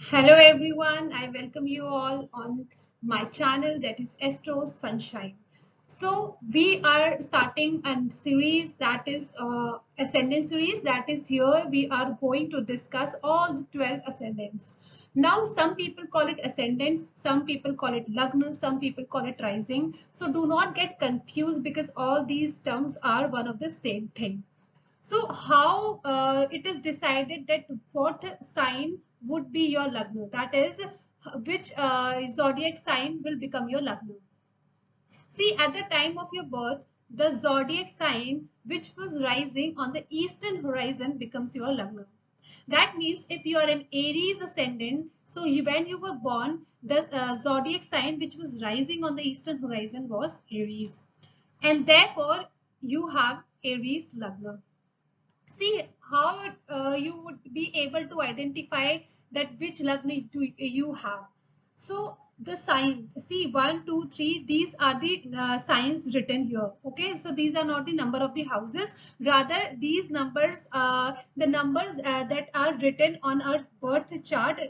Hello everyone, I welcome you all on my channel that is Astro Sunshine. So we are starting a series that is Ascendant series that is here we are going to discuss all the 12 ascendants. Now some people call it ascendants, some people call it Lagna, some people call it rising. So do not get confused because all these terms are one of the same thing. So how it is decided that what sign would be your Lagna? That is, which zodiac sign will become your Lagna? See, at the time of your birth, the zodiac sign which was rising on the eastern horizon becomes your Lagna. That means if you are an Aries ascendant, so when you were born, the zodiac sign which was rising on the eastern horizon was Aries. And therefore, you have Aries Lagna. See how you would be able to identify that which Lagna do you have. So the sign, see 1, 2, 3, these are the signs written here. Okay, so these are not the number of the houses. Rather, these numbers, the numbers that are written on our birth chart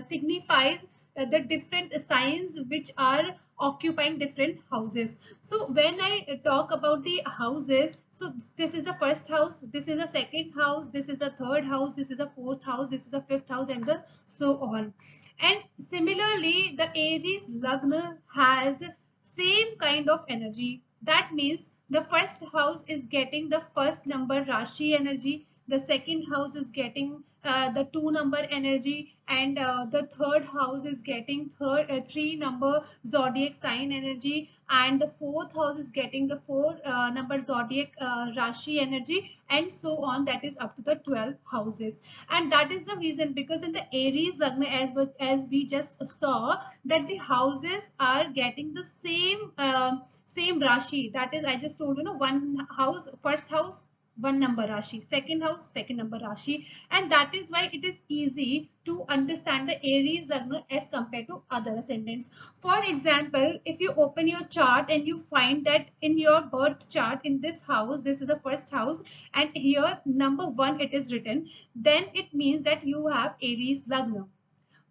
signifies the different signs which are occupying different houses. So when I talk about the houses, so this is the first house, this is the second house, this is the third house, this is the fourth house, this is the fifth house, and so on. And similarly, the Aries Lagna has same kind of energy. That means the first house is getting the first number Rashi energy, the second house is getting the 2 number energy, and the third house is getting 3 number zodiac sign energy, and the fourth house is getting the 4 number zodiac Rashi energy, and so on. That is up to the 12 houses. And that is the reason, because in the Aries Lagna, as we just saw, that the houses are getting the same Rashi. That is, I just told you, one house, first house, 1 number Rashi, second house, second number Rashi, and that is why it is easy to understand the Aries Lagna as compared to other ascendants. For example, if you open your chart and you find that in your birth chart, in this house, this is the first house, and here number 1 it is written, then it means that you have Aries Lagna.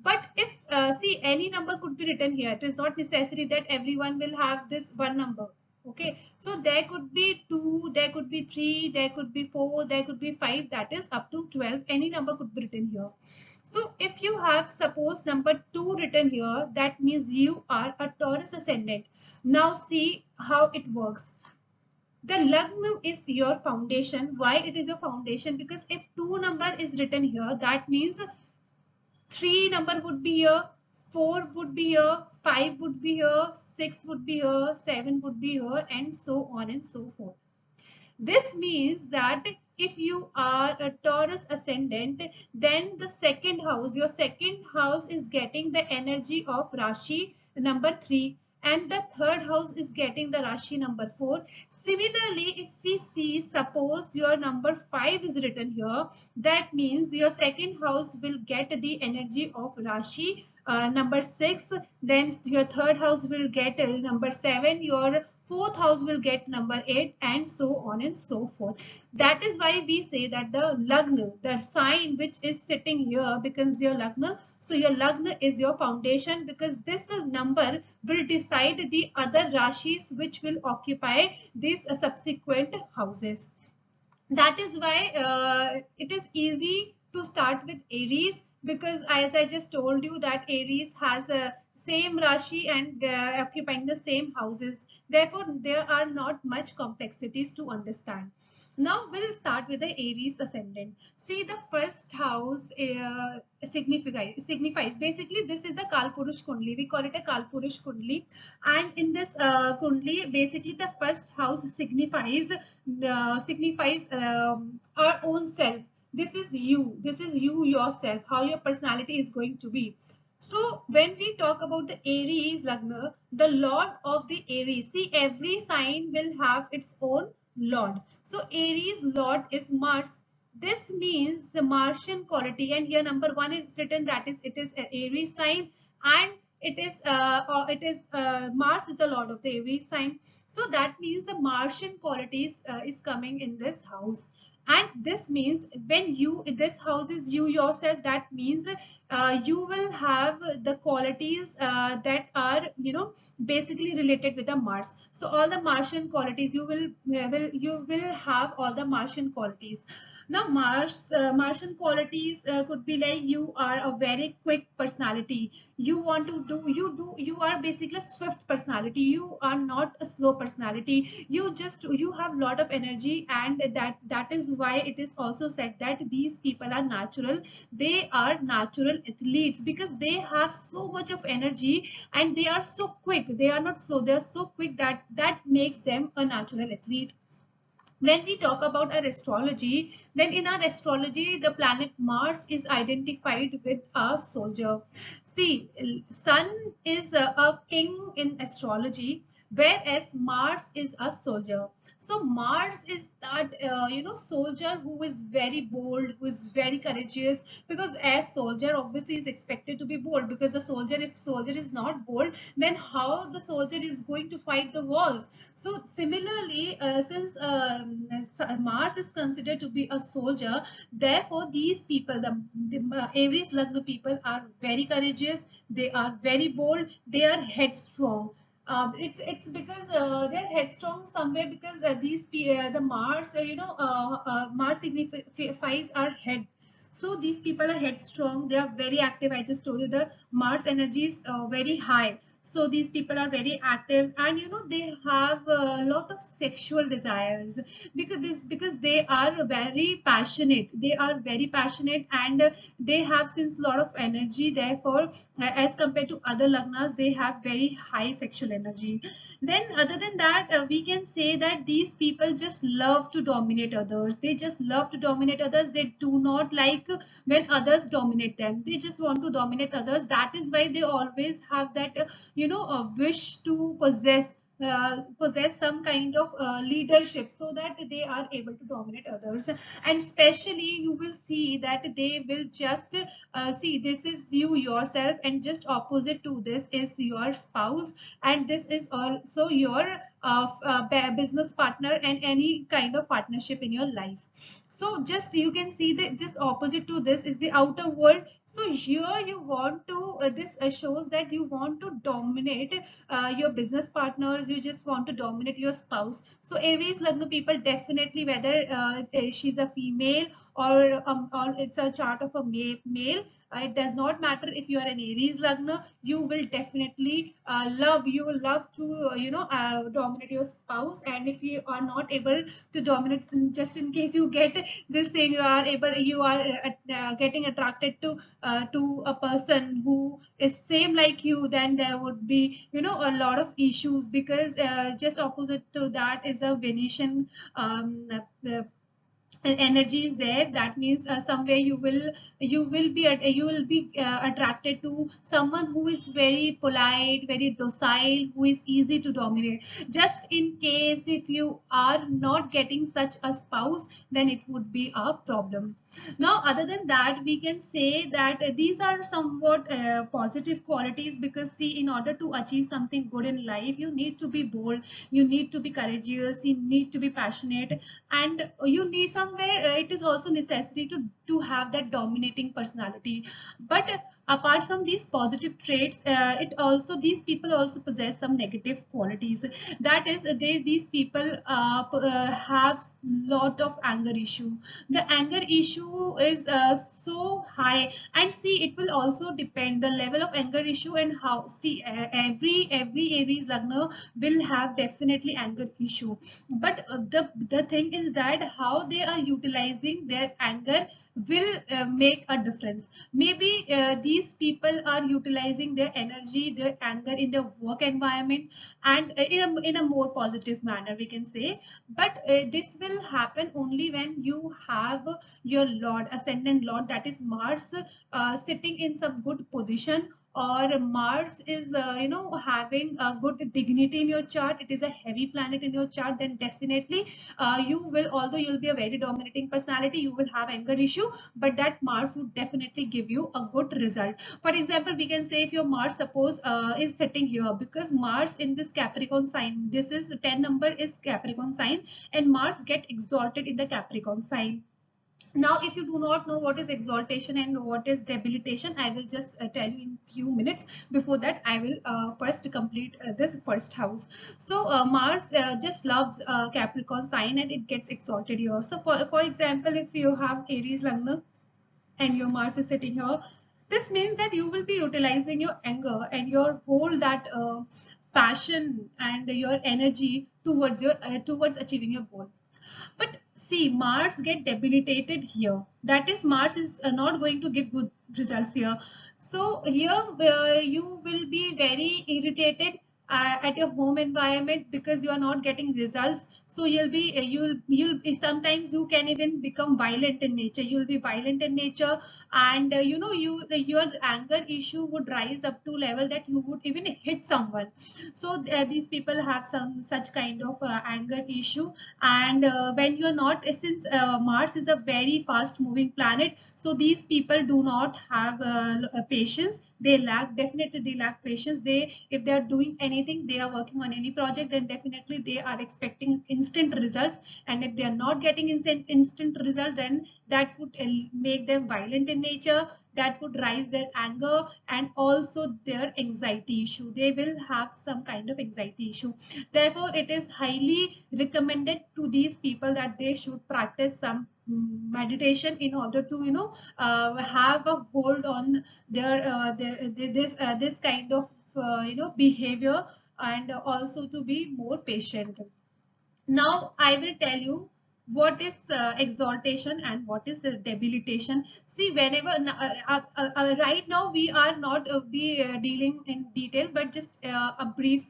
But if see, any number could be written here, it is not necessary that everyone will have this one number. Okay, so there could be 2, there could be 3, there could be 4, there could be 5, that is up to 12. Any number could be written here. So if you have suppose number 2 written here, that means you are a Taurus ascendant. Now see how it works. The Lagna is your foundation. Why it is your foundation? Because if 2 number is written here, that means 3 number would be here, 4 would be here, 5 would be here, 6 would be here, 7 would be here, and so on and so forth. This means that if you are a Taurus ascendant, then the second house, your second house is getting the energy of Rashi number 3, and the third house is getting the Rashi number 4. Similarly, if we see, suppose your number 5 is written here, that means your second house will get the energy of Rashi number 6, then your third house will get number 7, your fourth house will get number 8, and so on and so forth. That is why we say that the Lagna, the sign which is sitting here, becomes your Lagna. So your Lagna is your foundation, because this number will decide the other Rashis which will occupy these subsequent houses. That is why it is easy to start with Aries, because as I just told you that Aries has a same Rashi and occupying the same houses. Therefore, there are not much complexities to understand. Now we'll start with the Aries ascendant. See, the first house signifies basically, this is a Kalpurush Kundli. We call it a Kalpurush Kundli, and in this Kundli, basically the first house signifies our own self. This is you. This is you yourself. How your personality is going to be. So when we talk about the Aries Lagna, the Lord of the Aries, see, every sign will have its own Lord. So Aries Lord is Mars. This means the Martian quality, and here number 1 is written, that is, it is an Aries sign, and Mars is the Lord of the Aries sign. So that means the Martian qualities is coming in this house. And this means when you, this house is you yourself, that means you will have the qualities that are, you know, basically related with the Mars. So all the Martian qualities you you will have all the Martian qualities. Now Martian qualities could be like you are a very quick personality. You want to do, you are basically a swift personality. You are not a slow personality. You have lot of energy, and that is why it is also said that these people are natural. They are natural athletes because they have so much of energy, and they are so quick. They are not slow, they are so quick, that makes them a natural athlete. When we talk about our astrology, then in our astrology, the planet Mars is identified with a soldier. See, Sun is a king in astrology, whereas Mars is a soldier. So Mars is that you know, soldier who is very bold, who is very courageous, because as soldier obviously is expected to be bold, because the soldier, if soldier is not bold, then how the soldier is going to fight the wars? So similarly, since Mars is considered to be a soldier, therefore these people, the Aries Lagna people, are very courageous. They are very bold. They are headstrong. It's because they're headstrong somewhere, because the Mars, Mars signifies our head. So these people are headstrong. They are very active. I just told you the Mars energy is very high. So these people are very active, and you know, they have a lot of sexual desires, because they are very passionate. They are very passionate, and they have since lot of energy. Therefore, as compared to other lagnas, they have very high sexual energy. Then other than that, we can say that these people just love to dominate others. They just love to dominate others. They do not like when others dominate them. They just want to dominate others. That is why they always have that a wish to possess some kind of leadership, so that they are able to dominate others. And especially you will see that they will just see, this is you yourself, and just opposite to this is your spouse, and this is also your business partner, and any kind of partnership in your life. So just you can see that just opposite to this is the outer world. So here you want to this shows that you want to dominate your business partners. You just want to dominate your spouse. So Aries Lagna people, definitely, whether she's a female, or it's a chart of a male, it does not matter. If you are an Aries Lagna, you will definitely you will love to dominate your spouse. And if you are not able to dominate, just in case you get this thing, you are getting attracted to a person who is same like you, then there would be, you know, a lot of issues, because just opposite to that is a Venetian energy is there. That means somewhere you will be attracted to someone who is very polite, very docile, who is easy to dominate. Just in case if you are not getting such a spouse, then it would be a problem. Now other than that, we can say that these are somewhat positive qualities, because see, in order to achieve something good in life, you need to be bold, you need to be courageous, you need to be passionate, and you need somewhere it is also necessary to have that dominating personality. But apart from these positive traits, it also, these people also possess some negative qualities. That is, these people have lot of anger issue. The anger issue is so high. And see, it will also depend the level of anger issue, and how, see, every Aries Lagna will have definitely anger issue. But the thing is that how they are utilizing their anger will make a difference. Maybe these people are utilizing their energy, their anger in their work environment, and in a more positive manner, we can say. But this will happen only when you have your Lord, ascendant Lord, that is Mars, sitting in some good position, or Mars is having a good dignity in your chart, it is a heavy planet in your chart, then definitely you will, although you'll be a very dominating personality, you will have anger issue, but that Mars would definitely give you a good result. For example, we can say if your Mars suppose is sitting here, because Mars in this Capricorn sign, this is 10 number is Capricorn sign, and Mars get exalted in the Capricorn sign. Now, if you do not know what is exaltation and what is debilitation, I will just tell you in few minutes. Before that, I will first complete this first house. So Mars just loves Capricorn sign and it gets exalted here. So for example, if you have Aries Lagna and your Mars is sitting here, this means that you will be utilizing your anger and your whole that passion and your energy towards your towards achieving your goal. But see, Mars get debilitated here. That is, Mars is not going to give good results here. So here you will be very irritated at your home environment because you are not getting results. So you'll be you'll sometimes you can even become violent in nature. You'll be violent in nature, and your anger issue would rise up to level that you would even hit someone. So these people have some such kind of anger issue. And when you're not, since Mars is a very fast moving planet, so these people do not have patience. They lack, definitely they lack patience. They, if they are doing anything, they are working on any project, then definitely they are expecting instant results. And if they are not getting instant results, then that would make them violent in nature, that would rise their anger and also their anxiety issue. They will have some kind of anxiety issue. Therefore, it is highly recommended to these people that they should practice some meditation in order to have a hold on this kind of behavior, and also to be more patient. Now I will tell you what is exaltation and what is debilitation. See, whenever right now we are not be dealing in detail, but just a brief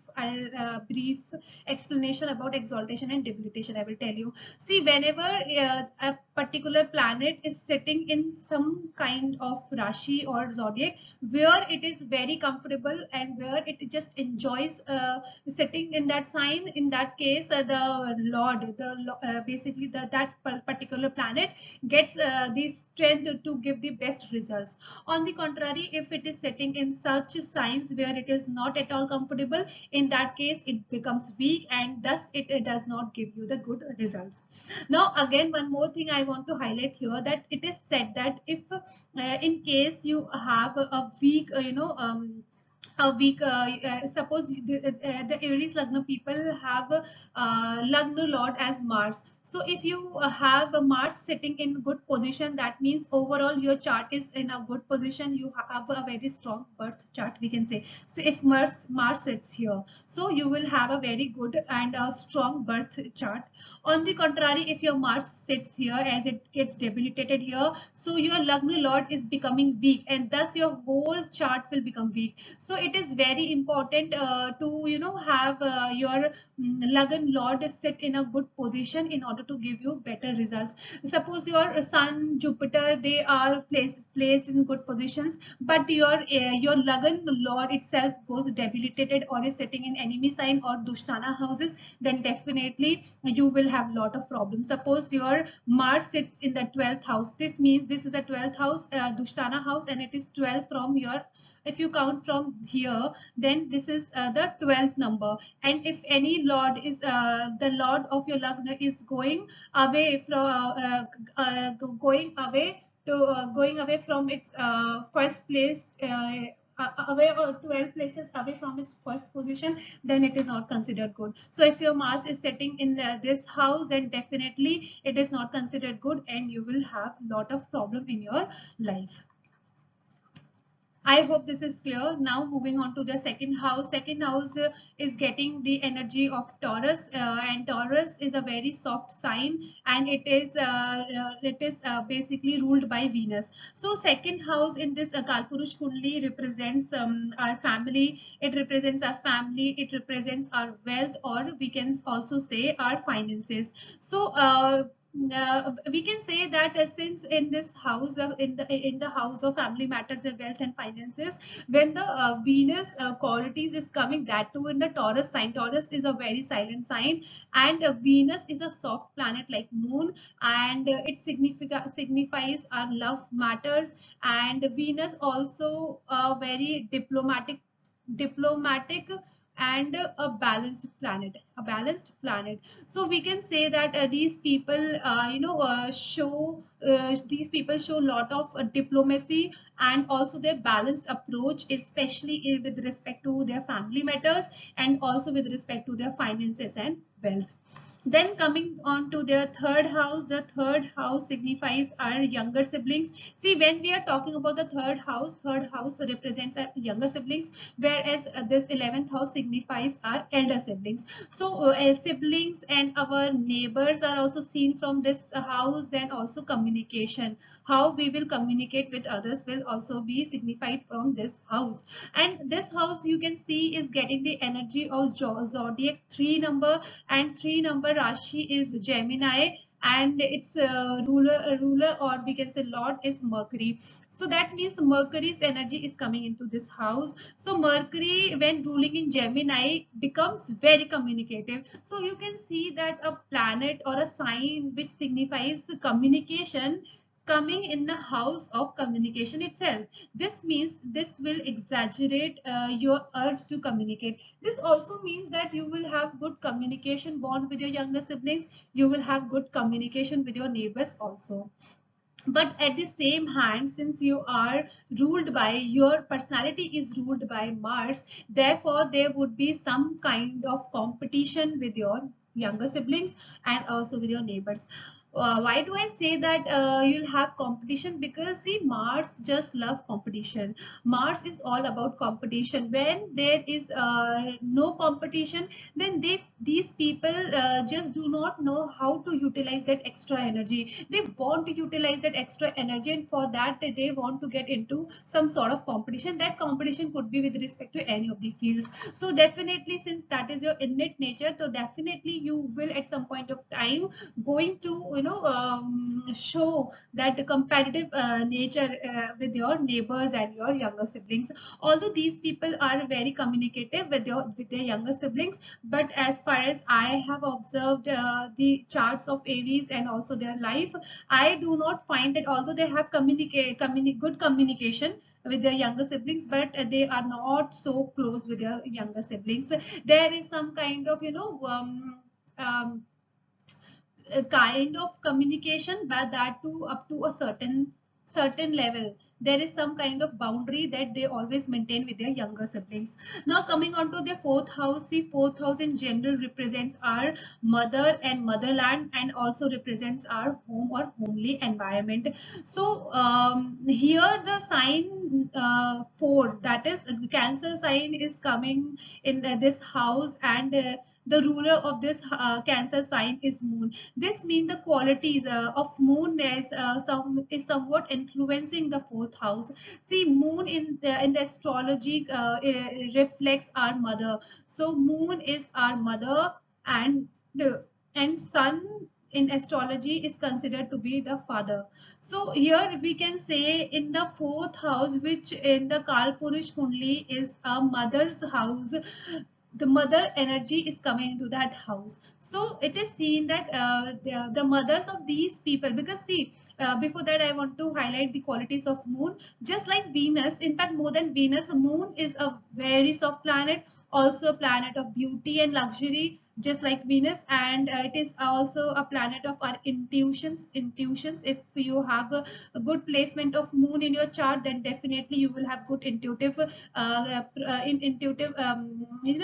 explanation about exaltation and debilitation I will tell you. See, whenever a particular planet is sitting in some kind of rashi or zodiac where it is very comfortable and where it just enjoys sitting in that sign, in that case the lord, basically that particular planet gets the strength to give the best results. On the contrary, if it is sitting in such signs where it is not at all comfortable, in that case it becomes weak, and thus it does not give you the good results. Now again, one more thing I want to highlight here, that it is said that if in case you have a weak a week suppose the Aries Lagna people have Lagna Lord as Mars. So if you have a Mars sitting in good position, that means overall your chart is in a good position. You have a very strong birth chart, we can say. So if Mars sits here, so you will have a very good and a strong birth chart. On the contrary, if your Mars sits here, as it gets debilitated here, so your Lagna Lord is becoming weak, and thus your whole chart will become weak. So it is very important to have your Lagan Lord sit in a good position in order to give you better results. Suppose your Sun, Jupiter, they are placed in good positions, but your Lagan Lord itself goes debilitated or is sitting in enemy sign or Dushtana houses, then definitely you will have lot of problems. Suppose your Mars sits in the 12th house. This means this is a 12th house, Dushtana house, and it is 12 from your, if you count from here, then this is the 12th number. And if any lord is the lord of your Lagna is going away from going away from its first place, away, or 12 places away from its first position, then it is not considered good. So if your Mars is sitting in this house, then definitely it is not considered good, and you will have lot of problem in your life. I hope this is clear. Now moving on to the second house. Second house is getting the energy of Taurus, and Taurus is a very soft sign, and it is basically ruled by Venus. So second house in this Kalpurush Kundli represents our family. It represents our family. It represents our wealth, or we can also say our finances. So we can say that since in this house of in the house of family matters and wealth and finances, when the Venus qualities is coming, that too in the Taurus sign. Taurus is a very silent sign, and Venus is a soft planet like moon, and it signifies our love matters. And Venus also a very diplomatic and a balanced planet. So we can say that these people these people show a lot of diplomacy and also their balanced approach, especially with respect to their family matters and also with respect to their finances and wealth. Then coming on to their third house, the third house signifies our younger siblings. See, when we are talking about the third house represents our younger siblings, whereas this 11th house signifies our elder siblings. So siblings and our neighbors are also seen from this house. Then also communication, how we will communicate with others will also be signified from this house. And this house you can see is getting the energy of zodiac 3 number, and 3 number Rashi is Gemini, and its ruler or we can say Lord is Mercury. So that means Mercury's energy is coming into this house. So Mercury, when ruling in Gemini, becomes very communicative. So you can see that a planet or a sign which signifies communication coming in the house of communication itself. This means this will exaggerate your urge to communicate. This also means that you will have good communication bond with your younger siblings. You will have good communication with your neighbors also. But at the same hand, since you are ruled by, your personality is ruled by Mars, therefore there would be some kind of competition with your younger siblings and also with your neighbors. Why do I say that you'll have competition? Because see, Mars just love competition. Mars is all about competition. When there is no competition, then these people just do not know how to utilize that extra energy. They want to utilize that extra energy, and for that they want to get into some sort of competition. That competition could be with respect to any of the fields. So definitely, since that is your innate nature, so definitely you will at some point of time going to show that competitive nature with your neighbors and your younger siblings. Although these people are very communicative with their younger siblings, but as far as I have observed the charts of Aries and also their life, I do not find that although they have good communication with their younger siblings, but they are not so close with their younger siblings. There is some kind of um, a kind of communication, but that too up to a certain level. There is some kind of boundary that they always maintain with their younger siblings. Now coming on to their fourth house, see, fourth house in general represents our mother and motherland, and also represents our home or homely environment. So here the sign 4, that is Cancer sign, is coming in this house, and the ruler of this Cancer sign is Moon. This means the qualities of Moon is somewhat influencing the fourth house. See, Moon in the astrology reflects our mother. So Moon is our mother, and the and Sun in astrology is considered to be the father. So here we can say in the fourth house, which in the Kalpurish Kundli is a mother's house, the mother energy is coming into that house. So it is seen that the mothers of these people, because see, before that I want to highlight the qualities of Moon. Just like Venus, in fact more than Venus, Moon is a very soft planet, also a planet of beauty and luxury, just like Venus. And it is also a planet of our intuitions. If you have a good placement of Moon in your chart, then definitely you will have good intuitive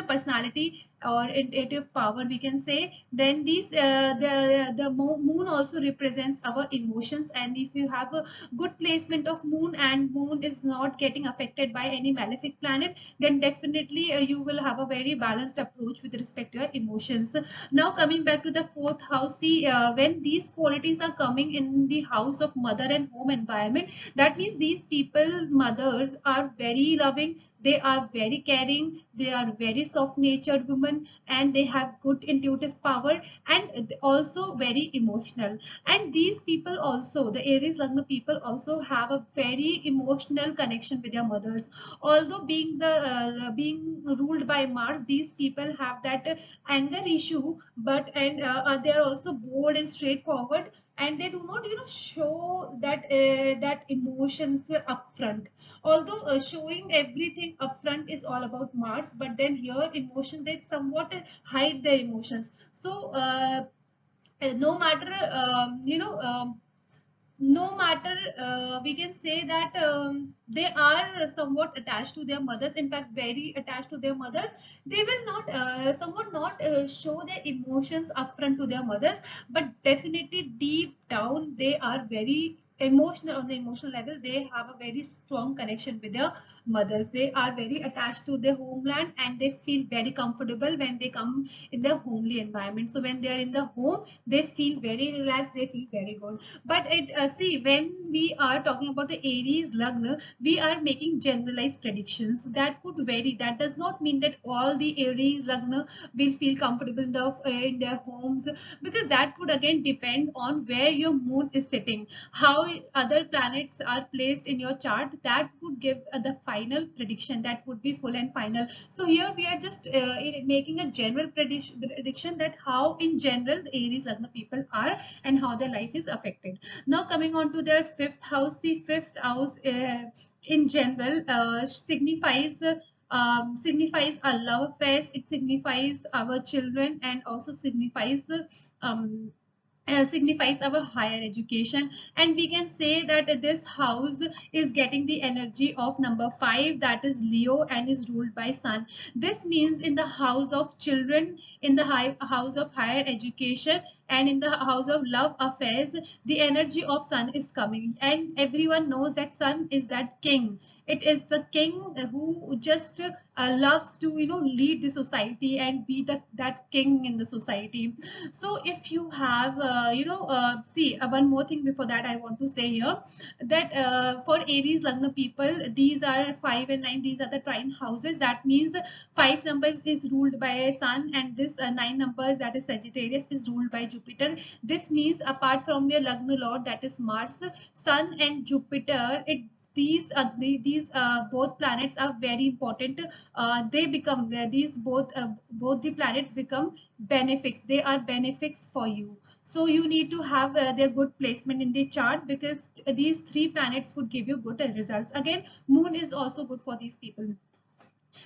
personality or intuitive power, we can say. Then these the Moon also represents our emotions, and if you have a good placement of Moon and Moon is not getting affected by any malefic planet, then definitely you will have a very balanced approach with respect to your emotions. Now coming back to the fourth house, see, when these qualities are coming in the house of mother and home environment, that means these people mothers are very loving, They are very caring, they are very soft natured women, and they have good intuitive power, and also very emotional. And these people also, the Aries Lagna people also have a very emotional connection with their mothers. Although being ruled by Mars, these people have that anger issue, but and they are also bold and straightforward, and they do not show that emotions upfront. Although showing everything upfront is all about Mars, but then here emotion, they somewhat hide their emotions. So no matter no matter we can say that they are somewhat attached to their mothers, in fact very attached to their mothers. They will not somewhat not show their emotions upfront to their mothers, but definitely deep down they are very emotional. On the emotional level, they have a very strong connection with their mothers. They are very attached to their homeland, and they feel very comfortable when they come in their homely environment. So when they are in the home, they feel very relaxed, they feel very good. But it see, when we are talking about the Aries Lagna, we are making generalized predictions that could vary. That does not mean that all the Aries Lagna will feel comfortable in their homes, because that would again depend on where your moon is sitting, how other planets are placed in your chart. That would give the final prediction, that would be full and final. So here we are just making a general prediction that how in general the Aries Lagna people are and how their life is affected. Now coming on to their fifth house. The fifth house in general signifies our love affairs, it signifies our children, and also um, signifies our higher education. And we can say that this house is getting the energy of number 5, that is Leo, and is ruled by Sun. This means in the house of children, in the house of higher education, and in the house of love affairs, the energy of Sun is coming. And everyone knows that Sun is that king. It is the king who just loves to lead the society and be that king in the society. So if you have see one more thing before that I want to say here, that for Aries Lagna people, these are 5 and 9, these are the trine houses. That means 5 numbers is ruled by Sun, and this 9 numbers, that is Sagittarius, is ruled by Jupiter. This means apart from your Lagna lord, that is Mars, Sun and Jupiter, these both planets are very important. They become these both the planets become benefics. They are benefics for you. So you need to have their good placement in the chart, because these 3 planets would give you good results. Again, moon is also good for these people.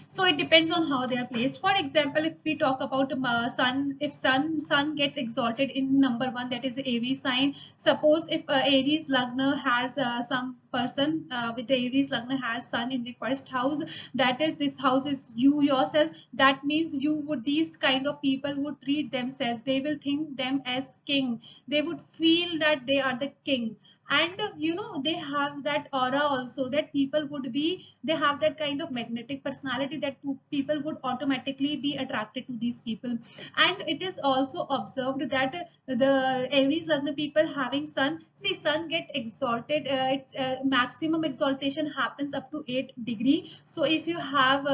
So it depends on how they are placed. For example, if we talk about sun, if sun gets exalted in number 1, that is the Aries sign. Suppose if Aries Lagna has some person with the Aries Lagna has Sun in the first house, that is, this house is you yourself. That means you would, these kind of people would treat themselves, they will think them as king. They would feel that they are the king. And they have that aura also, that people would be, they have that kind of magnetic personality, that people would automatically be attracted to these people. And it is also observed that the Aries Lagna people having Sun, see, Sun get exalted, maximum exaltation happens up to 8 degree. So if you have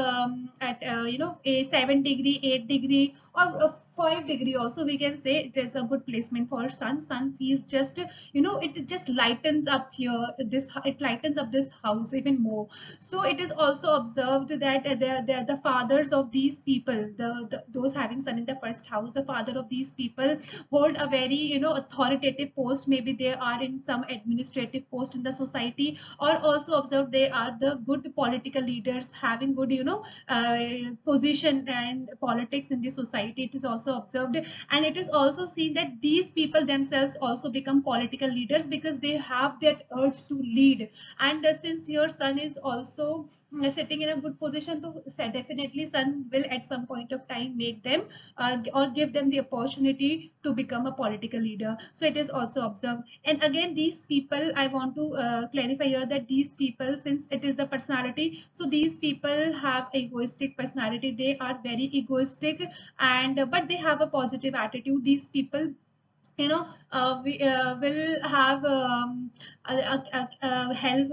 at a 7 degree, 8 degree, or 5 degree also, we can say it is a good placement for Sun feels just it just lightens up here, this it lightens up this house even more. So it is also observed that the fathers of these people, those having Sun in the first house, the father of these people hold a very authoritative post. Maybe they are in some administrative post in the society, or also observed they are the good political leaders having good position and politics in the society. It is also observed, and it is also seen that these people themselves also become political leaders, because they have that urge to lead. And since your Sun is also sitting in a good position, so definitely Sun will at some point of time make them or give them the opportunity to become a political leader. So it is also observed. And again, these people, I want to clarify here that these people, since it is the personality, so these people have egoistic personality. They are very egoistic, and but they have a positive attitude. These people you know we will have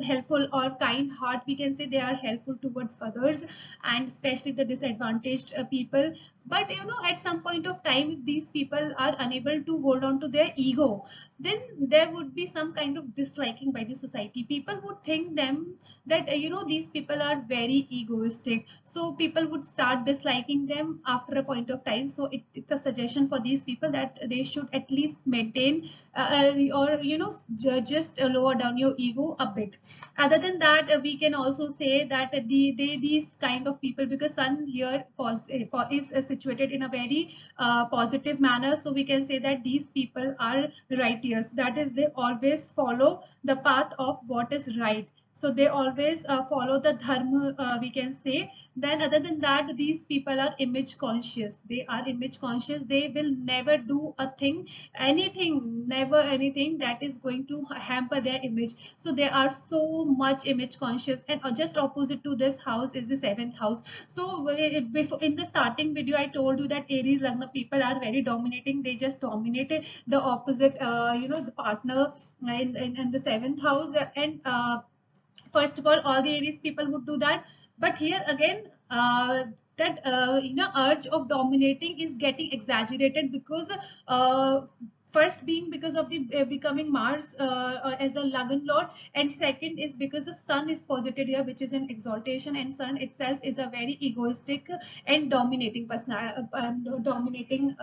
helpful or kind heart, we can say. They are helpful towards others, and especially the disadvantaged people. But at some point of time, if these people are unable to hold on to their ego, then there would be some kind of disliking by the society. People would think them that these people are very egoistic, so people would start disliking them after a point of time. So it's a suggestion for these people that they should at least maintain or just lower down your ego a bit. Other than that, we can also say that these kind of people, because sun here is situated in a very positive manner, so we can say that these people are righteous. That is, they always follow the path of what is right, so they always follow the dharma, we can say. Then other than that, these people are image conscious. They are image conscious. They will never do a thing, anything, never anything that is going to hamper their image. So they are so much image conscious. And just opposite to this house is the seventh house. So before, in the starting video, I told you that Aries Lagna people are very dominating. They just dominated the opposite, the partner in the seventh house. And first of all the Aries people would do that. But here again, that urge of dominating is getting exaggerated, because first being because of the becoming Mars or as a Lagan lord, and second is because the sun is posited here, which is an exaltation, and sun itself is a very egoistic and dominating person, dominating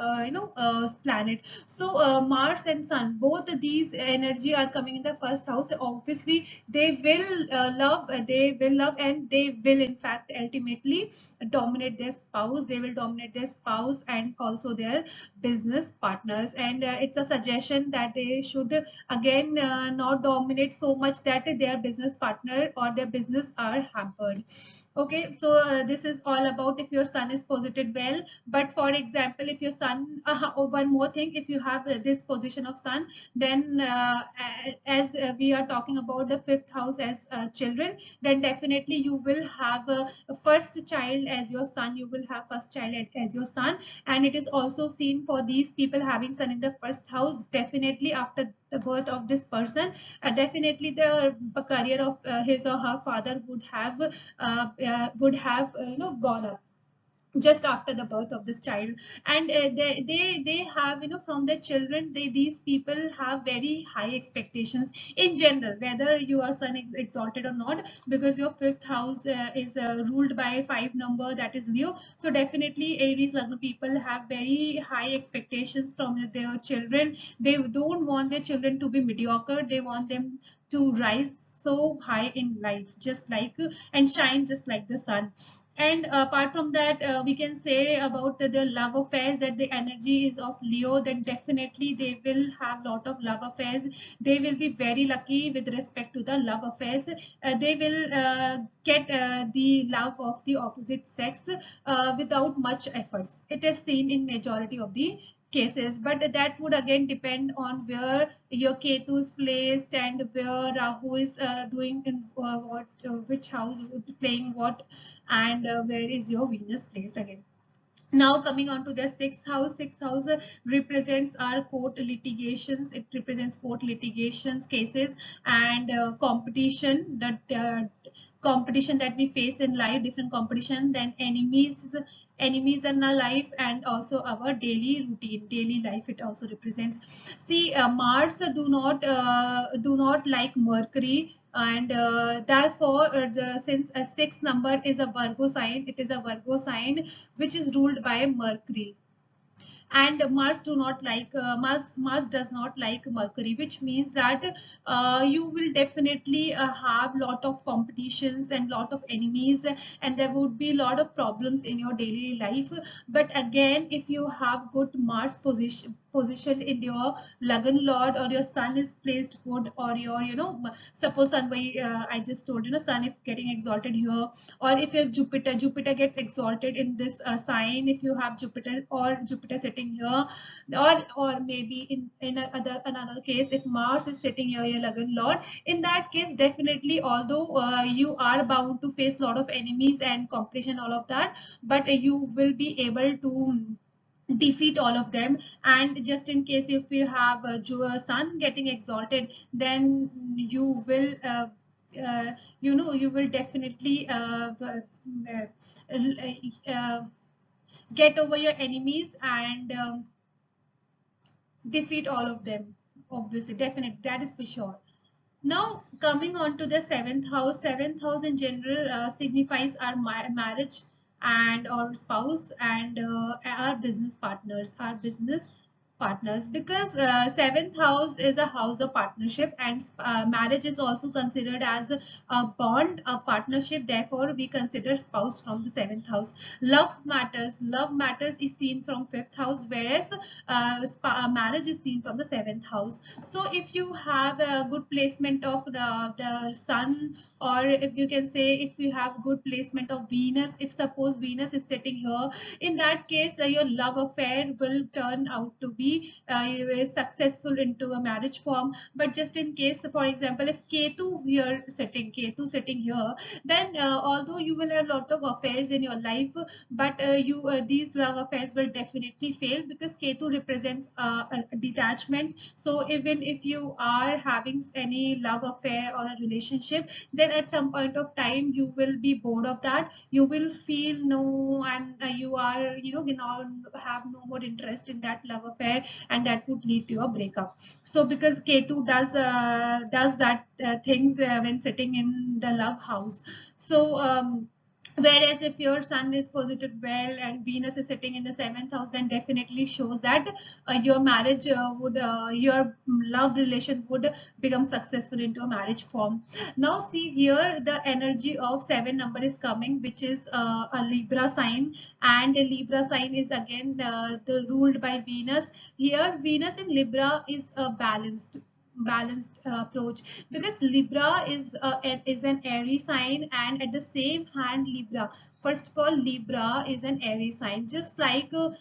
planet. So Mars and sun, both these energy are coming in the first house. Obviously they will love, and they will in fact ultimately dominate their spouse. They will dominate their spouse and also their business partners. And it's a suggestion that they should again not dominate so much that their business partner or their business are hampered. Okay, so this is all about if your sun is posited well. But for example, if your sun, oh, one more thing, if you have this position of sun, then as we are talking about the fifth house as children, then definitely you will have a first child as your son. You will have first child as your son. And it is also seen for these people having sun in the first house, definitely after the birth of this person, definitely the career of his or her father would have gone up just after the birth of this child. And they have, from their children, these people have very high expectations in general, whether you are sun exalted or not, because your fifth house is ruled by 5 number, that is Leo. So definitely Aries Lagna people have very high expectations from their children. They don't want their children to be mediocre. They want them to rise so high in life, just like and shine just like the sun. And apart from that, we can say about the love affairs, that the energy is of Leo, then definitely they will have lot of love affairs. They will be very lucky with respect to the love affairs. They will get the love of the opposite sex without much efforts. It is seen in majority of the cases, but that would again depend on where your Ketu is placed and where Rahu is doing in what which house would be playing what, and where is your Venus placed again. Now coming on to the sixth house. Sixth house represents our court litigations. It represents court litigations cases and competition, that competition that we face in life, different competition, then enemies in our life, and also our daily routine, daily life it also represents. See, Mars do not like Mercury, and therefore since a sixth number is a Virgo sign, it is a Virgo sign which is ruled by Mercury. And Mars does not like Mercury, which means that you will definitely have lot of competitions and lot of enemies, and there would be a lot of problems in your daily life. But again, if you have good Mars positioned in your Lagan lord, or your sun is placed good, or your suppose sun by I just told sun if getting exalted here, or if your Jupiter gets exalted in this sign, if you have Jupiter sitting here, or maybe in another case, if Mars is sitting here, your Lagan lord, in that case definitely, although you are bound to face a lot of enemies and competition, all of that, but you will be able to defeat all of them. And just in case if you have a sun getting exalted, then you will you will definitely uh, get over your enemies and defeat all of them. Obviously, definitely, that is for sure. Now, coming on to the seventh house in general signifies our marriage and our spouse and our business partners, because seventh house is a house of partnership, and marriage is also considered as a bond, a partnership. Therefore, we consider spouse from the seventh house. Love matters is seen from fifth house, whereas marriage is seen from the seventh house. So if you have a good placement of the sun, or if you can say if you have good placement of Venus, if suppose Venus is sitting here, in that case your love affair will turn out to be successful into a marriage form. But just in case, for example, if Ketu sitting here, then although you will have a lot of affairs in your life, but you these love affairs will definitely fail, because Ketu represents a detachment. So even if you are having any love affair or a relationship, then at some point of time you will be bored of that. You will feel no, you are have no more interest in that love affair, and that would lead to a breakup. So because Ketu does that things when sitting in the love house. So whereas if your sun is posited well and Venus is sitting in the seventh house, then definitely shows that your marriage would your love relation would become successful into a marriage form. Now see here, the energy of seven number is coming, which is a Libra sign, and a Libra sign is again ruled by Venus. Here Venus in Libra is a balanced approach, because Libra is an Aries sign, and at the same hand Libra, first of all, Libra is an Aries sign, just like a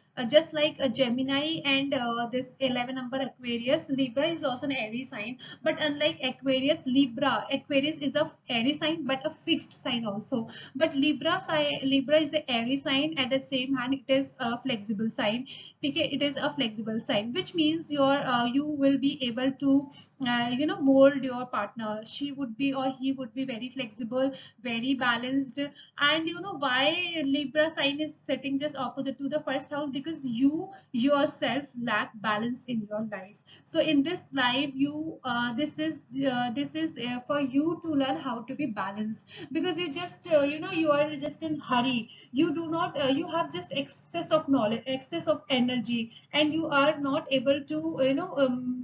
Gemini and this 11 number Aquarius. Libra is also an Aries sign, but unlike Aquarius is a Aries sign but a fixed sign also. But Libra is the Aries sign, at the same hand it is a flexible sign. Okay, it is a flexible sign, which means you will be able to mold your partner. She would be or he would be very flexible, very balanced. And you know why Libra sign is sitting just opposite to the first house? Because you yourself lack balance in your life. So in this life, this is for you to learn how to be balanced, because you just you are just in hurry. You do not you have just excess of knowledge, excess of energy, and you are not able to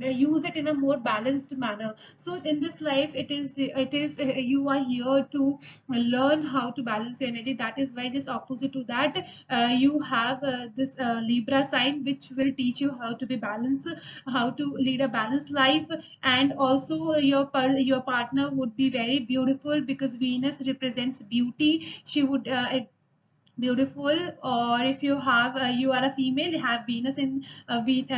use it in a more balanced manner. So in this life, it is you are here to learn how to balance your energy. That is why, just opposite to that, you have this Libra sign, which will teach you how to be balanced, how to lead a balanced life. And also your partner would be very beautiful, because Venus represents beauty. She would beautiful. Or if you have you are a female, you have Venus in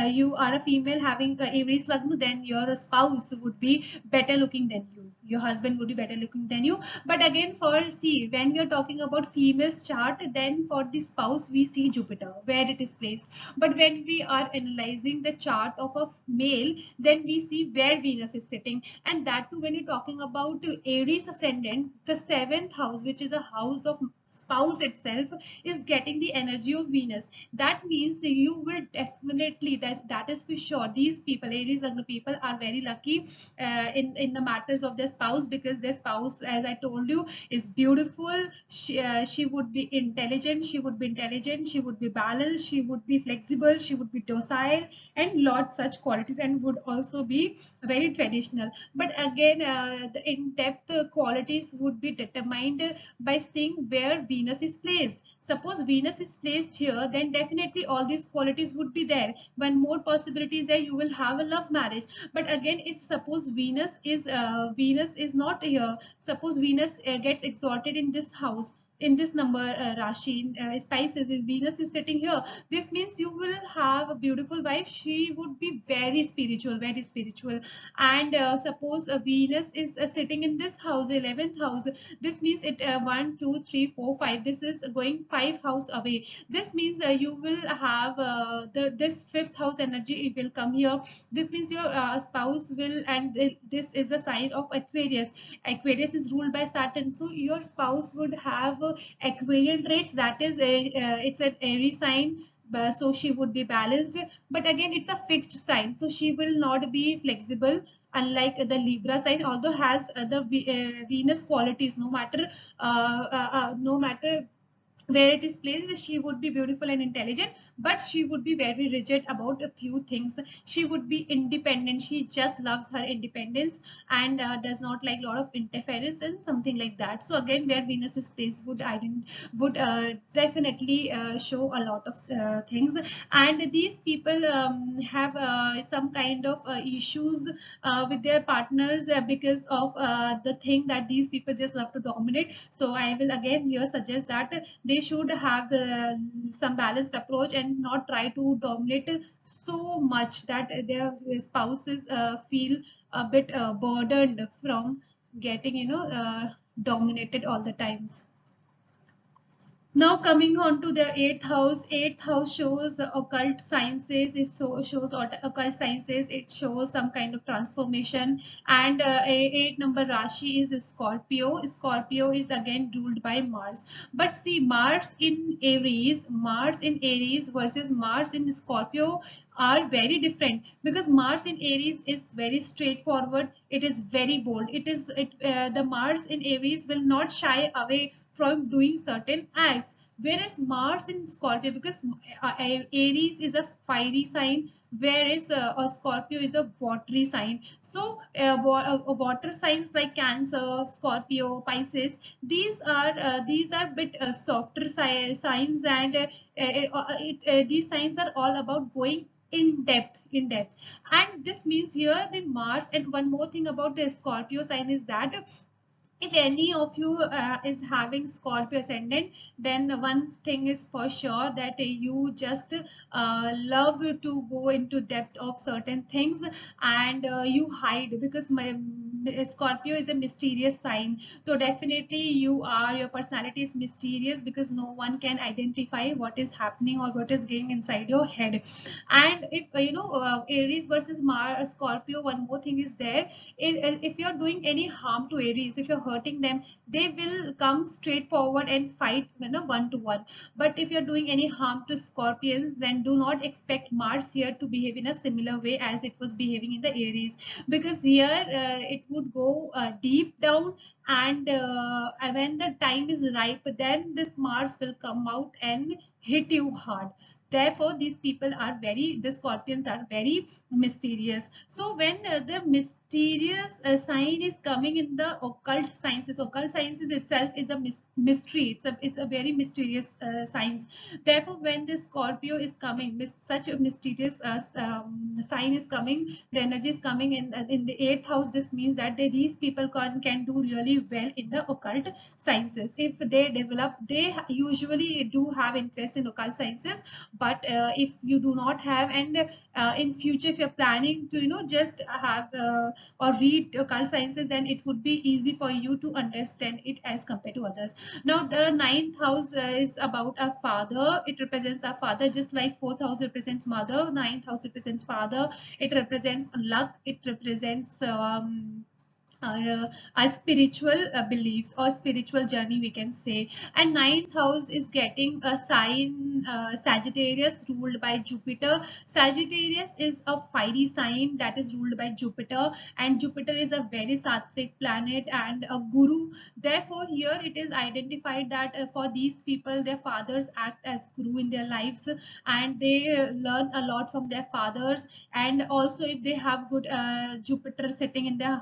you are a female having Aries Lagna, then your spouse would be better looking than you, your husband would be better looking than you. But again, for see, when we are talking about females chart, then for the spouse we see Jupiter where it is placed. But when we are analyzing the chart of a male, then we see where Venus is sitting. And that too, when you're talking about Aries ascendant, the seventh house, which is a house of spouse itself, is getting the energy of Venus. That means you will definitely, that is for sure, these people, Aries Lagna people, are very lucky in the matters of their spouse, because their spouse, as I told you, is beautiful. She would be intelligent, she would be balanced, she would be flexible, she would be docile, and lot such qualities, and would also be very traditional. But again, the in-depth qualities would be determined by seeing where Venus is placed. Suppose Venus is placed here, then definitely all these qualities would be there. One more possibility is that you will have a love marriage. But again, if suppose Venus is not here, suppose Venus gets exalted in this house, in this number Rashi, Spices, if Venus is sitting here, this means you will have a beautiful wife. She would be very spiritual, very spiritual. And suppose Venus is sitting in this house, 11th house, this means it 1 2 3 4 5, this is going 5 house away. This means you will have this fifth house energy, it will come here. This means your spouse will, and this is the sign of Aquarius. Aquarius is ruled by Saturn, so your spouse would have Aquarian traits. That is it's an Aries sign, so she would be balanced. But again, it's a fixed sign, so she will not be flexible, unlike the Libra sign, although has the Venus qualities. No matter where it is placed, she would be beautiful and intelligent, but she would be very rigid about a few things. She would be independent, she just loves her independence, and does not like a lot of interference and something like that. So again, where Venus is placed would definitely show a lot of things. And these people have some kind of issues with their partners because of the thing that these people just love to dominate. So I will again here suggest that they should have some balanced approach and not try to dominate so much that their spouses feel a bit burdened from getting dominated all the time. Now coming on to the eighth house shows the occult sciences. It shows occult sciences. It shows some kind of transformation. And eight number Rashi is Scorpio. Scorpio is again ruled by Mars. But see, Mars in Aries versus Mars in Scorpio are very different, because Mars in Aries is very straightforward. It is very bold. The Mars in Aries will not shy away from doing certain acts, whereas Mars in Scorpio, because Aries is a fiery sign, whereas Scorpio is a watery sign. So water signs like Cancer, Scorpio, Pisces, these are bit softer signs, and these signs are all about going in depth. And this means here the Mars. And one more thing about the Scorpio sign is that if any of you is having Scorpio ascendant, then one thing is for sure, that you just love to go into depth of certain things, and you hide, because my Scorpio is a mysterious sign. So definitely your personality is mysterious, because no one can identify what is happening or what is going inside your head. And if Aries versus Mars Scorpio, one more thing is there. If you're doing any harm to Aries, if you're hurting them, they will come straight forward and fight, one to one. But if you're doing any harm to Scorpions, then do not expect Mars here to behave in a similar way as it was behaving in the Aries, because here it would go deep down, and when the time is ripe, then this Mars will come out and hit you hard. Therefore, the Scorpions are very mysterious. So when the mysterious sign is coming in the occult sciences itself is a mystery. It's a very mysterious science. Therefore, when the Scorpio is coming, such a mysterious sign is coming, the energy is coming in the eighth house. This means that these people can do really well in the occult sciences. If they develop, they usually do have interest in occult sciences. But if you do not have, and in future if you're planning to just have or read occult sciences, then it would be easy for you to understand it as compared to others. Now the ninth house is about our father. It represents our father, just like fourth house represents mother, ninth house represents father. It represents luck, it represents our spiritual beliefs or spiritual journey, we can say. And ninth house is getting a sign, Sagittarius, ruled by Jupiter. Sagittarius is a fiery sign that is ruled by Jupiter, and Jupiter is a very sattvic planet and a guru. Therefore here it is identified that for these people, their fathers act as guru in their lives, and they learn a lot from their fathers. And also if they have good Jupiter sitting in their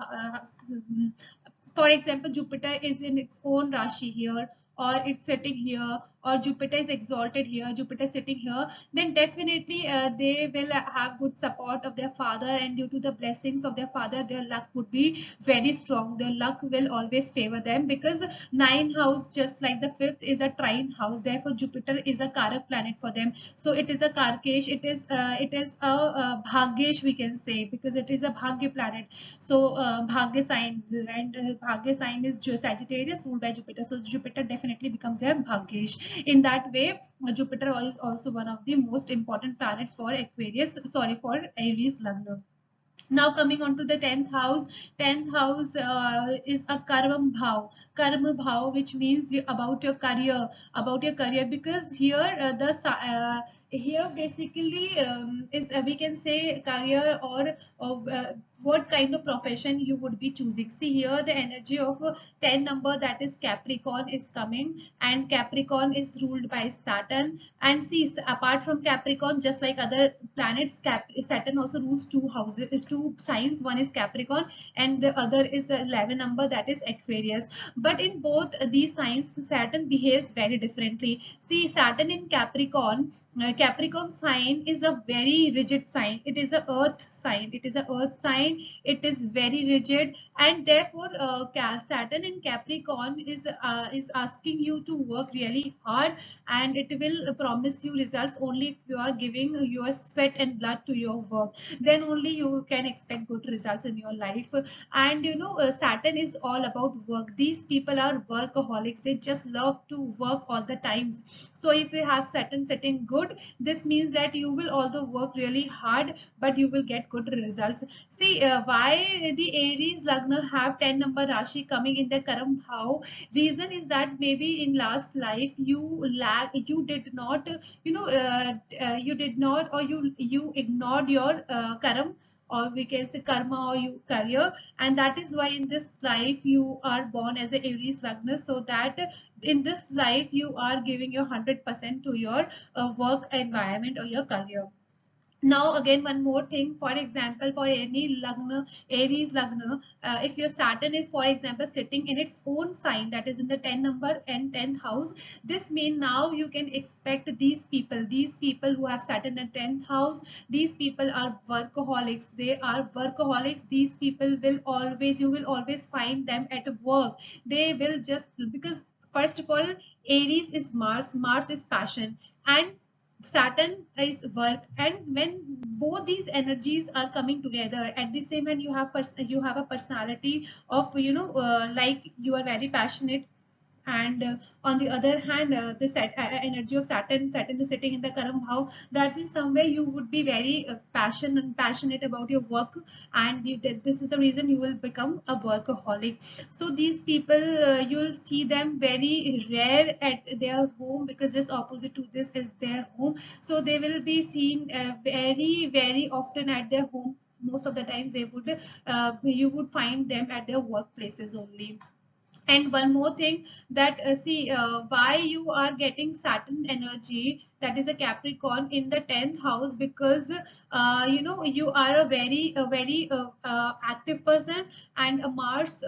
for example, Jupiter is in its own Rashi here, or it's sitting here, or Jupiter is exalted here, Jupiter sitting here, then definitely they will have good support of their father, and due to the blessings of their father, their luck would be very strong. Their luck will always favor them, because ninth house, just like the fifth, is a trine house. Therefore Jupiter is a karak planet for them. So it is a karkesh, it is a bhagyesh, we can say, because it is a bhagya planet. So bhagya sign, and bhagya sign is Sagittarius, ruled by Jupiter. So Jupiter definitely becomes their bhagyesh. In that way, Jupiter is also one of the most important planets for Aquarius, sorry, for Aries Lagna. Now coming on to the 10th house. 10th house is a karma bhav, which means about your career, because here here basically is we can say career, or of what kind of profession you would be choosing. See here, the energy of 10 number, that is Capricorn, is coming, and Capricorn is ruled by Saturn. And see, apart from Capricorn, just like other planets, Saturn also rules two houses, two signs. One is Capricorn, and the other is the 11 number, that is Aquarius. But in both these signs, Saturn behaves very differently. See, Saturn in Capricorn, Capricorn sign is a very rigid sign. It is a earth sign. It is a earth sign. It is very rigid, and therefore Saturn in Capricorn is asking you to work really hard, and it will promise you results only if you are giving your sweat and blood to your work. Then only you can expect good results in your life. And you know, Saturn is all about work. These people are workaholics. They just love to work all the times. So if you have Saturn setting good, this means that you will although work really hard, but you will get good results. See, why the Aries Lagna have 10 number Rashi coming in the Karam Bhav? Reason is that maybe in last life you did not, you did not, or you ignored your Karam, or we can say karma, or you career, and that is why in this life you are born as a Aries Lagna, so that in this life you are giving your 100% to your work environment or your career. Now again, one more thing, for example, for any lagna, Aries Lagna, if your Saturn is, for example, sitting in its own sign, that is in the 10 number and 10th house, this means now you can expect these people who have Saturn in 10th house, these people are workaholics. They are workaholics. These people will always, you will always find them at work. They will just, because first of all, Aries is Mars is passion, and Saturn is work. And when both these energies are coming together at the same time, you have a personality of, like you are very passionate, and on the other hand, the energy of Saturn is sitting in the Karam Bhav. That means somewhere you would be very passionate about your work, and this is the reason you will become a workaholic. So these people, you'll see them very rare at their home, because just opposite to this is their home. So they will be seen very often at their home. Most of the times they would, you would find them at their workplaces only. And one more thing, that see, why you are getting Saturn energy, that is a Capricorn in the 10th house, because you are a very active person, and Mars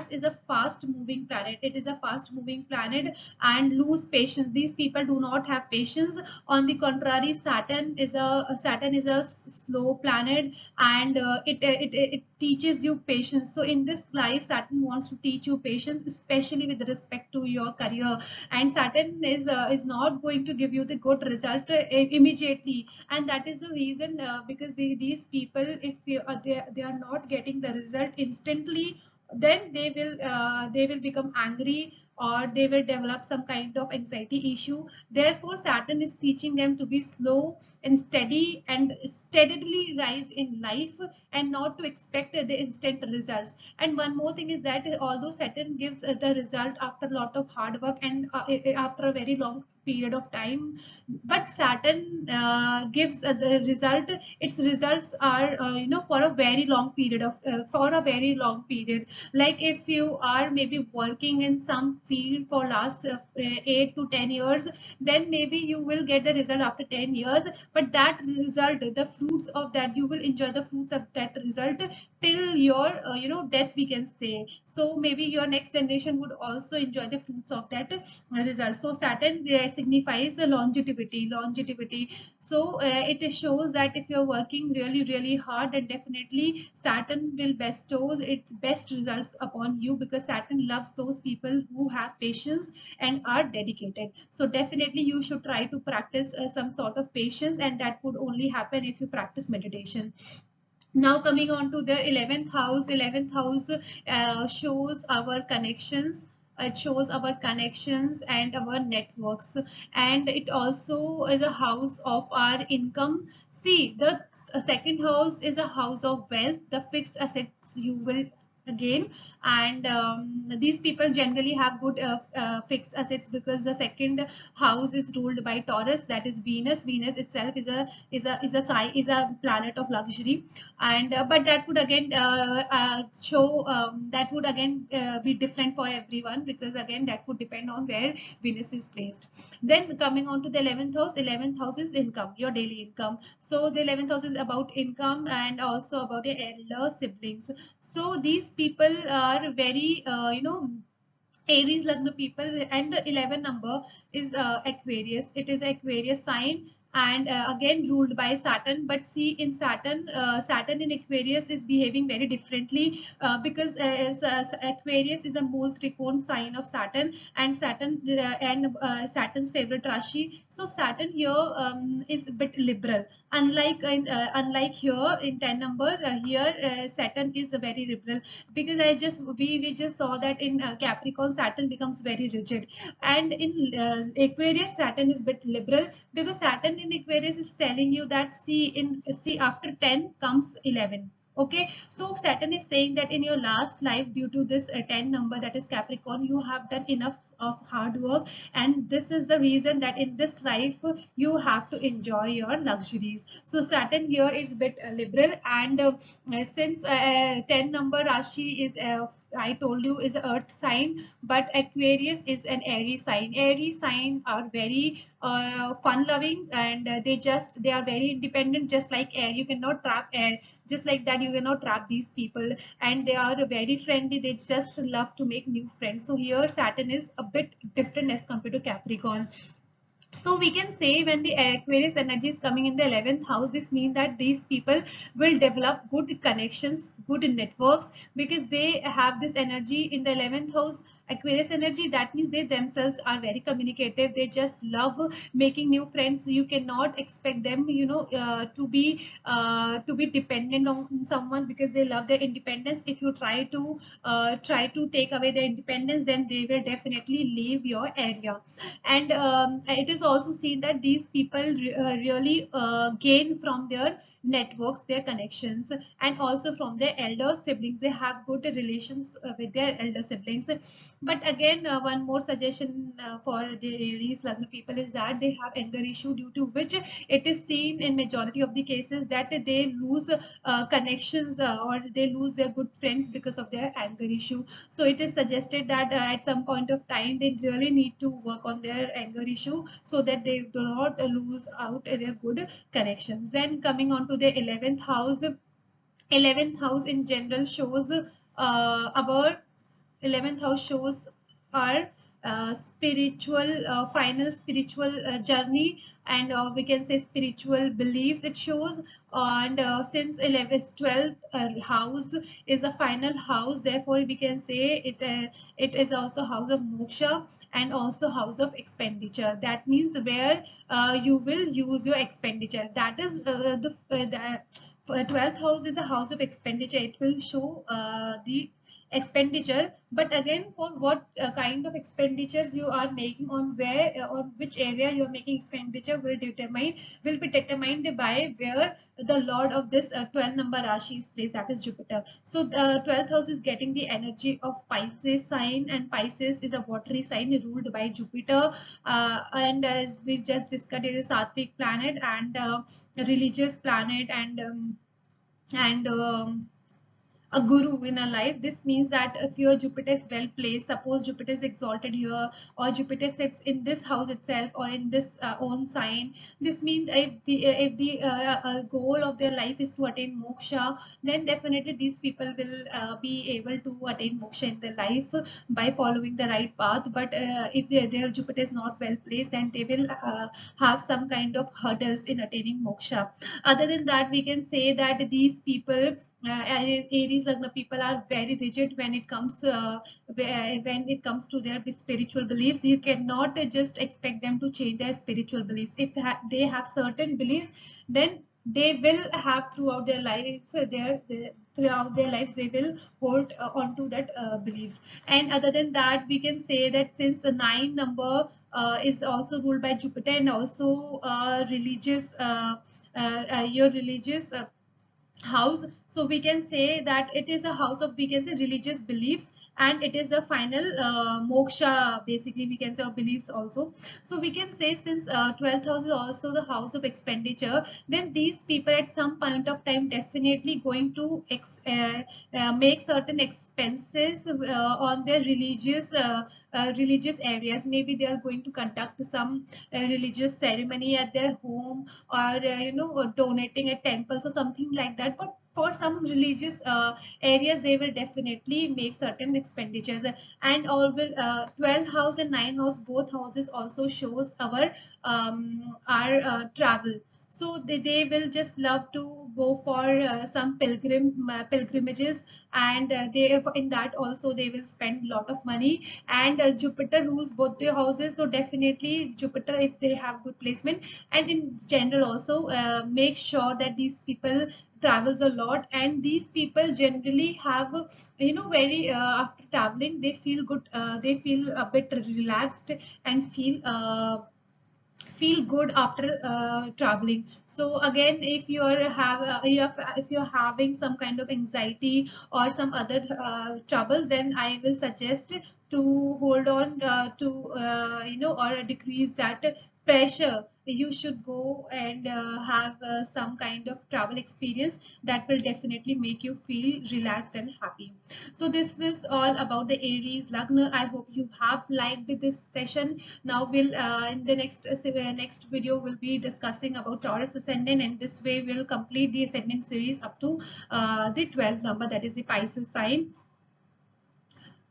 is a fast moving planet. It is a fast moving planet, and lose patience. These people do not have patience. On the contrary, Saturn is a slow planet, and it teaches you patience. So in this life, Saturn wants to teach you patience, especially with respect to your career. And Saturn is not going to give you the good result immediately, and that is the reason, because these people, if they are not getting the result instantly, then they will become angry, or they will develop some kind of anxiety issue. Therefore Saturn is teaching them to be slow and steady, and steadily rise in life, and not to expect the instant results. And one more thing is that although Saturn gives the result after a lot of hard work, and after a very long period of time, but Saturn gives the result. Its results are for a very long period of for a very long period. Like if you are maybe working in some field for last 8 to 10 years, then maybe you will get the result after 10 years, but that result, the fruits of that, you will enjoy the fruits of that result till your death, we can say. So maybe your next generation would also enjoy the fruits of that result. So Saturn signifies longevity. So it shows that if you're working really hard, then definitely Saturn will bestows its best results upon you, because Saturn loves those people who have patience and are dedicated. So definitely you should try to practice some sort of patience, and that would only happen if you practice meditation. Now coming on to the 11th house. 11th house shows our connections. It shows our connections and our networks, and it also is a house of our income. See, the second house is a house of wealth, the fixed assets you will again. And these people generally have good fixed assets, because the second house is ruled by Taurus, that is Venus. Venus itself is a planet of luxury. And but that would again show that would again be different for everyone, because again that would depend on where Venus is placed. Then coming on to the 11th house. 11th house is income, your daily income. So the 11th house is about income and also about your elder siblings. So these people are very Aries Lagna people, and the 11 number is Aquarius. It is Aquarius sign, and again ruled by Saturn. But see, in Saturn, Saturn in Aquarius is behaving very differently, because Aquarius is a mole trikon sign of Saturn, and Saturn's favorite Rashi. So Saturn here is a bit liberal. Unlike here in 10 number, here Saturn is very liberal, because we just saw that in Capricorn Saturn becomes very rigid, and in Aquarius Saturn is bit liberal, because Saturn in Aquarius is telling you that see after 10 comes 11. Okay, so Saturn is saying that in your last life, due to this 10 number, that is Capricorn, you have done enough of hard work, and this is the reason that in this life you have to enjoy your luxuries. So Saturn here is bit liberal, and since 10 number Rashi is I told you is earth sign, but Aquarius is an Aries sign. Aries sign are very fun loving, and they are very independent, just like air. You cannot trap air, just like that you cannot trap these people. And they are very friendly, they just love to make new friends. So here Saturn is a bit different as compared to Capricorn. So we can say when the Aquarius energy is coming in the 11th house, this means that these people will develop good connections, good networks, because they have this energy in the 11th house, Aquarius energy. That means they themselves are very communicative. They just love making new friends. You cannot expect them, to be dependent on someone, because they love their independence. If you try to take away their independence, then they will definitely leave your area. And it is also seen that these people really gain from their networks, their connections, and also from their elder siblings. They have good relations with their elder siblings. But again, one more suggestion for the Aries Lagna people is that they have anger issue, due to which it is seen in majority of the cases that they lose connections, or they lose their good friends because of their anger issue. So it is suggested that at some point of time they really need to work on their anger issue, so that they do not lose out their good connections. Then coming on to the 11th house. 11th house in general shows our 11th house shows our spiritual final spiritual journey, and we can say spiritual beliefs it shows. And since 11th 12th house is a final house, therefore we can say it is also house of moksha, and also house of expenditure. That means where you will use your expenditure. That is the 12th house is a house of expenditure. It will show the expenditure, but again for what kind of expenditures you are making, on where on which area you are making expenditure will be determined by where the lord of this 12 number Rashi is placed, that is Jupiter. So the 12th house is getting the energy of Pisces sign, and Pisces is a watery sign ruled by Jupiter, and as we just discussed, it is a sattvic planet and a religious planet, and a guru in our life. This means that if your Jupiter is well placed, suppose Jupiter is exalted here, or Jupiter sits in this house itself, or in this own sign, this means if the goal of their life is to attain moksha, then definitely these people will be able to attain moksha in their life by following the right path. But if their Jupiter is not well placed, then they will have some kind of hurdles in attaining moksha. Other than that, we can say that these people, Aries Lagna people, are very rigid when it comes to their spiritual beliefs. You cannot just expect them to change their spiritual beliefs. If they have certain beliefs, then they will have throughout their life, throughout their lives they will hold on to that beliefs. And other than that, we can say that since the 9 number is also ruled by Jupiter, and also religious your religious house, so we can say that it is a house of, we can say, religious beliefs, and it is a final moksha, basically we can say, or beliefs also. So we can say, since 12th house is also the house of expenditure, then these people at some point of time definitely going to make certain expenses on their religious areas. Maybe they are going to conduct some religious ceremony at their home, or or donating at temples or something like that. But for some religious areas, they will definitely make certain expenditures. And all will 12 house and 9 house, both houses also shows our travel. So they will just love to go for some pilgrimages, and they, in that also they will spend a lot of money. And Jupiter rules both the houses, so definitely Jupiter, if they have good placement, and in general also, make sure that these people travels a lot. And these people generally have very after traveling, they feel good, they feel a bit relaxed, and feel good after traveling. So again, if if you're having some kind of anxiety or some other troubles, then I will suggest to hold on to or decrease that pressure. You should go and have some kind of travel experience that will definitely make you feel relaxed and happy. So this was all about the Aries Lagna. I hope you have liked this session. Now we'll in the next video we'll be discussing about Taurus Ascendant, and this way we'll complete the Ascendant series up to the 12th number, that is the Pisces sign.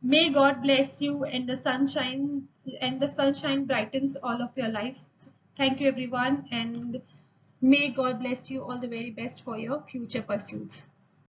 May God bless you, and the sunshine brightens all of your life. Thank you everyone, and may God bless you all the very best for your future pursuits.